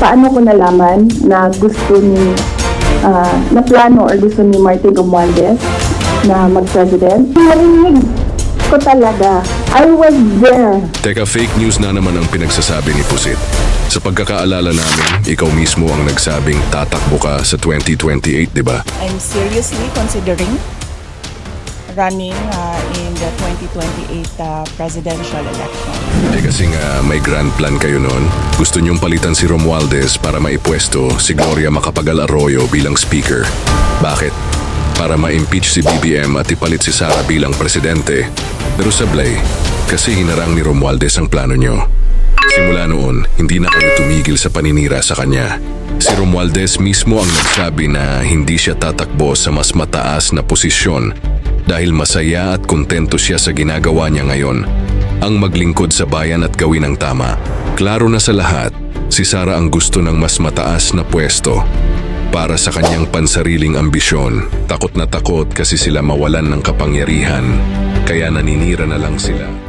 paano ko nalaman na gusto ni, na plano or gusto ni Martin Romualdez na mag-president? Narinig ko talaga. I was there. Teka, fake news na naman ang pinagsasabi ni Pusit. Sa pagkakaalala namin, ikaw mismo ang nagsabing tatakbo ka sa 2028, di ba? I'm seriously considering running in the 2028 presidential election. Kasi nga may grand plan kayo noon. Gusto niyong palitan si Romualdez para maipwesto si Gloria Macapagal Arroyo bilang speaker. Bakit? Para ma-impeach si BBM at ipalit si Sara bilang presidente. Pero sablay, kasi hinarang ni Romualdez ang plano niyo. Simula noon, hindi na kayo tumigil sa paninira sa kanya. Si Romualdez mismo ang nagsabi na hindi siya tatakbo sa mas mataas na posisyon dahil masaya at kontento siya sa ginagawa niya ngayon, ang maglingkod sa bayan at gawin ang tama. Klaro na sa lahat, si Sara ang gusto ng mas mataas na pwesto para sa kanyang pansariling ambisyon. Takot na takot kasi sila mawalan ng kapangyarihan, kaya naninira na lang sila.